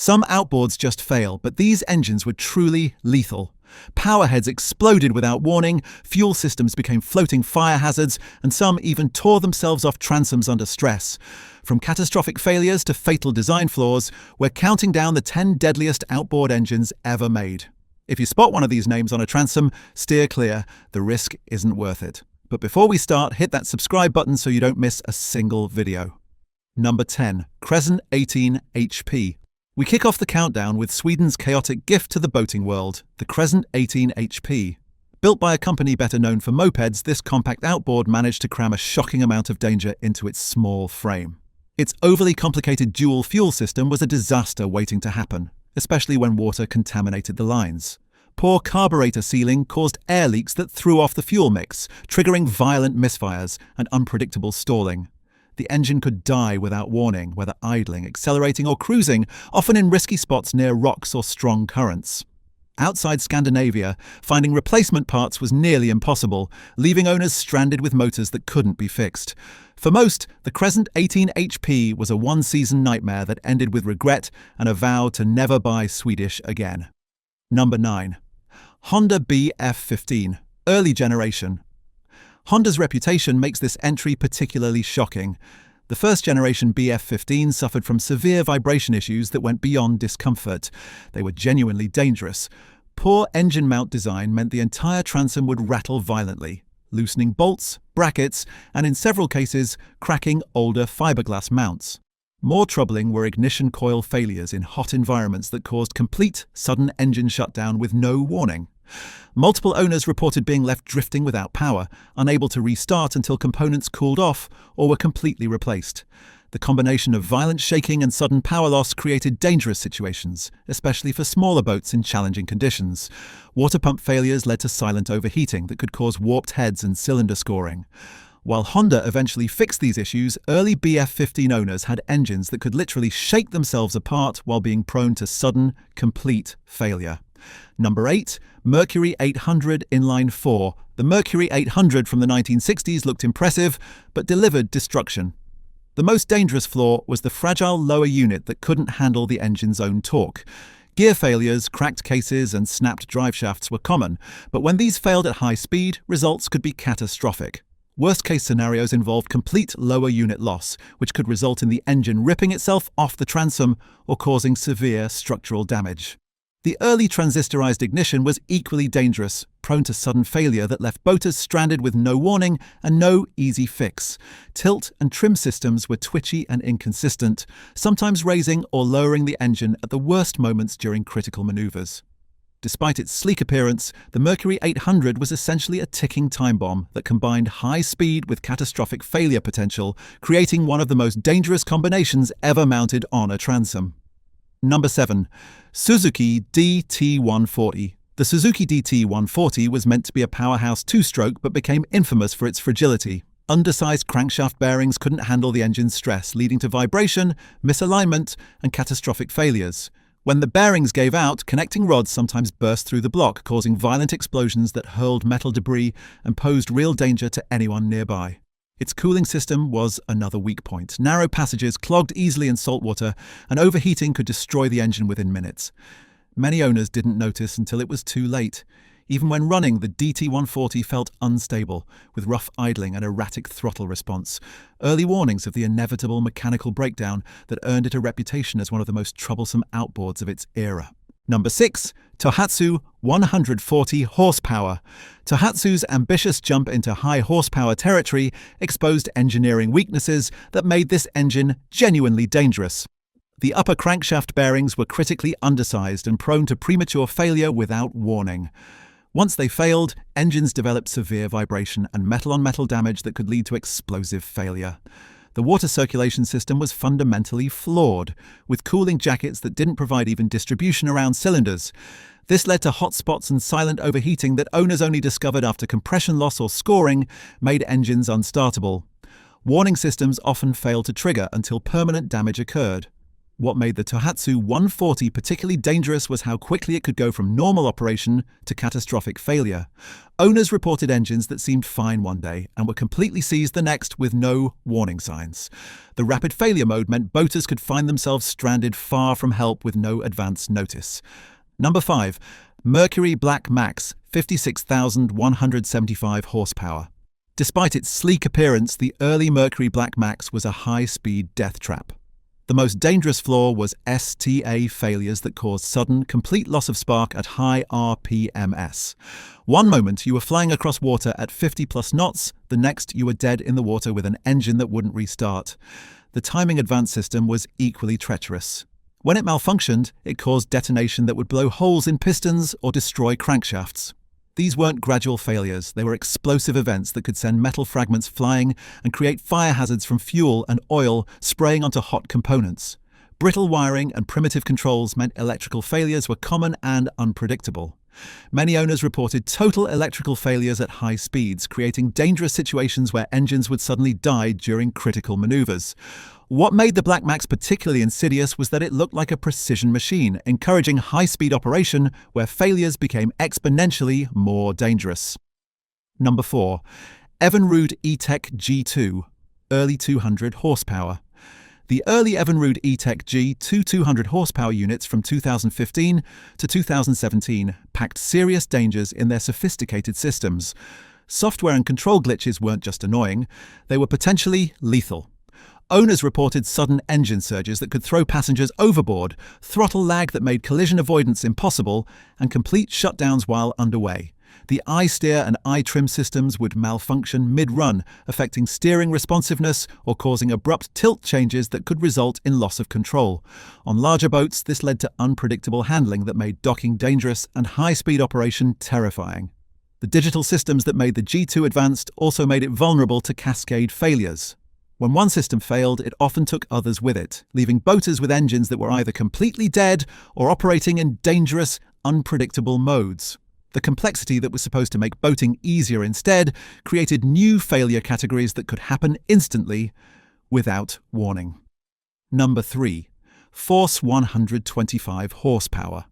Some outboards just fail, but these engines were truly lethal. Powerheads exploded without warning, fuel systems became floating fire hazards, and some even tore themselves off transoms under stress. From catastrophic failures to fatal design flaws, we're counting down the 10 deadliest outboard engines ever made. If you spot one of these names on a transom, steer clear. The risk isn't worth it. But before we start, hit that subscribe button so you don't miss a single video. Number 10. Cresant 18 HP. We kick off the countdown with Sweden's chaotic gift to the boating world, the Cresant 18 HP. Built by a company better known for mopeds, this compact outboard managed to cram a shocking amount of danger into its small frame. Its overly complicated dual fuel system was a disaster waiting to happen, especially when water contaminated the lines. Poor carburetor sealing caused air leaks that threw off the fuel mix, triggering violent misfires and unpredictable stalling. The engine could die without warning, whether idling, accelerating or cruising, often in risky spots near rocks or strong currents. Outside Scandinavia, finding replacement parts was nearly impossible, leaving owners stranded with motors that couldn't be fixed. For most, the Cresant 18 HP was a one-season nightmare that ended with regret and a vow to never buy Swedish again. Number 9. Honda BF15, early generation. Honda's reputation makes this entry particularly shocking. The first-generation BF15 suffered from severe vibration issues that went beyond discomfort. They were genuinely dangerous. Poor engine mount design meant the entire transom would rattle violently, loosening bolts, brackets, and in several cases, cracking older fiberglass mounts. More troubling were ignition coil failures in hot environments that caused complete, sudden engine shutdown with no warning. Multiple owners reported being left drifting without power, unable to restart until components cooled off or were completely replaced. The combination of violent shaking and sudden power loss created dangerous situations, especially for smaller boats in challenging conditions. Water pump failures led to silent overheating that could cause warped heads and cylinder scoring. While Honda eventually fixed these issues, early BF15 owners had engines that could literally shake themselves apart while being prone to sudden, complete failure. Number 8. Mercury 800 Inline 4. The Mercury 800 from the 1960s looked impressive, but delivered destruction. The most dangerous flaw was the fragile lower unit that couldn't handle the engine's own torque. Gear failures, cracked cases, and snapped driveshafts were common, but when these failed at high speed, results could be catastrophic. Worst-case scenarios involved complete lower unit loss, which could result in the engine ripping itself off the transom or causing severe structural damage. The early transistorized ignition was equally dangerous, prone to sudden failure that left boaters stranded with no warning and no easy fix. Tilt and trim systems were twitchy and inconsistent, sometimes raising or lowering the engine at the worst moments during critical maneuvers. Despite its sleek appearance, the Mercury 800 was essentially a ticking time bomb that combined high speed with catastrophic failure potential, creating one of the most dangerous combinations ever mounted on a transom. Number 7. Suzuki DT140. The Suzuki DT140 was meant to be a powerhouse two-stroke but became infamous for its fragility. Undersized crankshaft bearings couldn't handle the engine's stress, leading to vibration, misalignment, and catastrophic failures. When the bearings gave out, connecting rods sometimes burst through the block, causing violent explosions that hurled metal debris and posed real danger to anyone nearby. Its cooling system was another weak point. Narrow passages clogged easily in saltwater, and overheating could destroy the engine within minutes. Many owners didn't notice until it was too late. Even when running, the DT140 felt unstable, with rough idling and erratic throttle response. Early warnings of the inevitable mechanical breakdown that earned it a reputation as one of the most troublesome outboards of its era. Number 6. Tohatsu 140 horsepower. Tohatsu's ambitious jump into high horsepower territory exposed engineering weaknesses that made this engine genuinely dangerous. The upper crankshaft bearings were critically undersized and prone to premature failure without warning. Once they failed, engines developed severe vibration and metal-on-metal damage that could lead to explosive failure. The water circulation system was fundamentally flawed, with cooling jackets that didn't provide even distribution around cylinders. This led to hot spots and silent overheating that owners only discovered after compression loss or scoring made engines unstartable. Warning systems often failed to trigger until permanent damage occurred. What made the Tohatsu 140 particularly dangerous was how quickly it could go from normal operation to catastrophic failure. Owners reported engines that seemed fine one day and were completely seized the next with no warning signs. The rapid failure mode meant boaters could find themselves stranded far from help with no advance notice. Number 5. Mercury Black Max, 56,175 horsepower. Despite its sleek appearance, the early Mercury Black Max was a high-speed death trap. The most dangerous flaw was STA failures that caused sudden, complete loss of spark at high RPMs. One moment you were flying across water at 50+ knots, the next you were dead in the water with an engine that wouldn't restart. The timing advance system was equally treacherous. When it malfunctioned, it caused detonation that would blow holes in pistons or destroy crankshafts. These weren't gradual failures, they were explosive events that could send metal fragments flying and create fire hazards from fuel and oil spraying onto hot components. Brittle wiring and primitive controls meant electrical failures were common and unpredictable. Many owners reported total electrical failures at high speeds, creating dangerous situations where engines would suddenly die during critical maneuvers. What made the Black Max particularly insidious was that it looked like a precision machine, encouraging high-speed operation where failures became exponentially more dangerous. Number 4. Evinrude E-Tec G2, early 200 horsepower. The early Evinrude E-Tec G2 200 horsepower units from 2015 to 2017 packed serious dangers in their sophisticated systems. Software and control glitches weren't just annoying, they were potentially lethal. Owners reported sudden engine surges that could throw passengers overboard, throttle lag that made collision avoidance impossible, and complete shutdowns while underway. The iSteer and iTrim systems would malfunction mid-run, affecting steering responsiveness or causing abrupt tilt changes that could result in loss of control. On larger boats, this led to unpredictable handling that made docking dangerous and high-speed operation terrifying. The digital systems that made the G2 advanced also made it vulnerable to cascade failures. When one system failed, it often took others with it, leaving boaters with engines that were either completely dead or operating in dangerous, unpredictable modes. The complexity that was supposed to make boating easier instead created new failure categories that could happen instantly without warning. Number 3. Force 125 horsepower.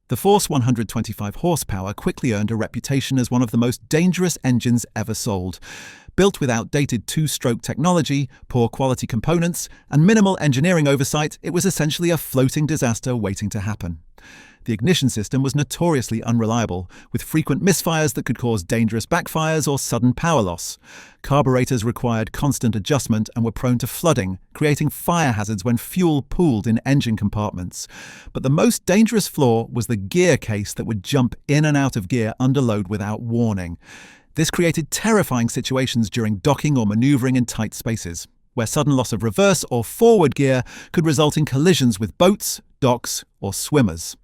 The Force 125 horsepower quickly earned a reputation as one of the most dangerous engines ever sold. Built with outdated two-stroke technology, poor quality components, and minimal engineering oversight, it was essentially a floating disaster waiting to happen. The ignition system was notoriously unreliable, with frequent misfires that could cause dangerous backfires or sudden power loss. Carburetors required constant adjustment and were prone to flooding, creating fire hazards when fuel pooled in engine compartments. But the most dangerous flaw was the gear case that would jump in and out of gear under load without warning. This created terrifying situations during docking or maneuvering in tight spaces, where sudden loss of reverse or forward gear could result in collisions with boats, docks, or swimmers.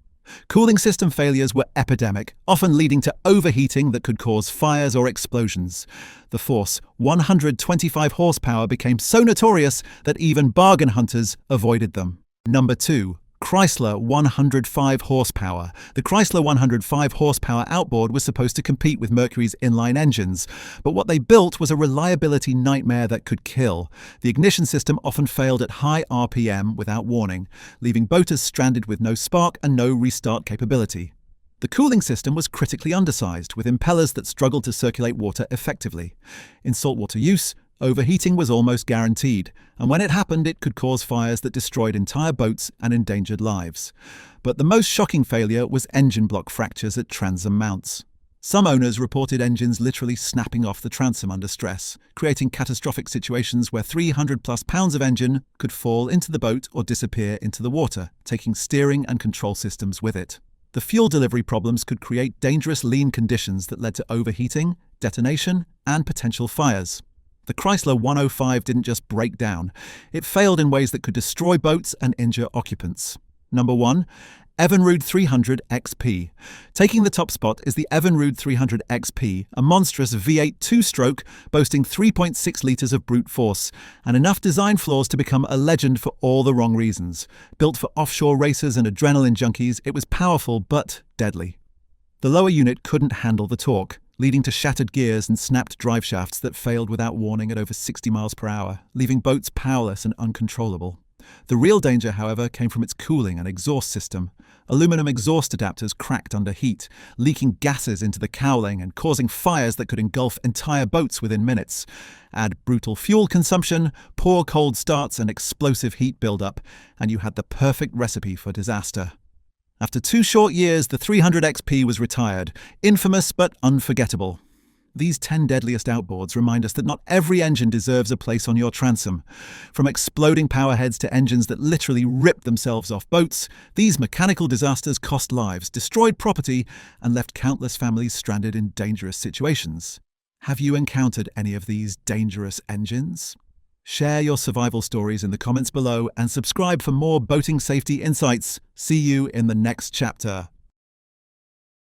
Cooling system failures were epidemic, often leading to overheating that could cause fires or explosions. The Force 125 horsepower became so notorious that even bargain hunters avoided them. Number 2. Chrysler 105 horsepower. The Chrysler 105 horsepower outboard was supposed to compete with Mercury's inline engines, but what they built was a reliability nightmare that could kill. The ignition system often failed at high RPM without warning, leaving boaters stranded with no spark and no restart capability. The cooling system was critically undersized, with impellers that struggled to circulate water effectively. In saltwater use, overheating was almost guaranteed, and when it happened, it could cause fires that destroyed entire boats and endangered lives. But the most shocking failure was engine block fractures at transom mounts. Some owners reported engines literally snapping off the transom under stress, creating catastrophic situations where 300+ pounds of engine could fall into the boat or disappear into the water, taking steering and control systems with it. The fuel delivery problems could create dangerous lean conditions that led to overheating, detonation, and potential fires. The Chrysler 105 didn't just break down, it failed in ways that could destroy boats and injure occupants. Number 1. Evinrude 300 XP. Taking the top spot is the Evinrude 300 XP, a monstrous V8 two-stroke boasting 3.6 litres of brute force, and enough design flaws to become a legend for all the wrong reasons. Built for offshore racers and adrenaline junkies, it was powerful but deadly. The lower unit couldn't handle the torque, leading to shattered gears and snapped driveshafts that failed without warning at over 60 miles per hour, leaving boats powerless and uncontrollable. The real danger, however, came from its cooling and exhaust system. Aluminum exhaust adapters cracked under heat, leaking gases into the cowling and causing fires that could engulf entire boats within minutes. Add brutal fuel consumption, poor cold starts, and explosive heat buildup, and you had the perfect recipe for disaster. After 2 short years, the 300 XP was retired, infamous but unforgettable. These 10 deadliest outboards remind us that not every engine deserves a place on your transom. From exploding powerheads to engines that literally rip themselves off boats, these mechanical disasters cost lives, destroyed property, and left countless families stranded in dangerous situations. Have you encountered any of these dangerous engines? Share your survival stories in the comments below and subscribe for more boating safety insights. See you in the next chapter.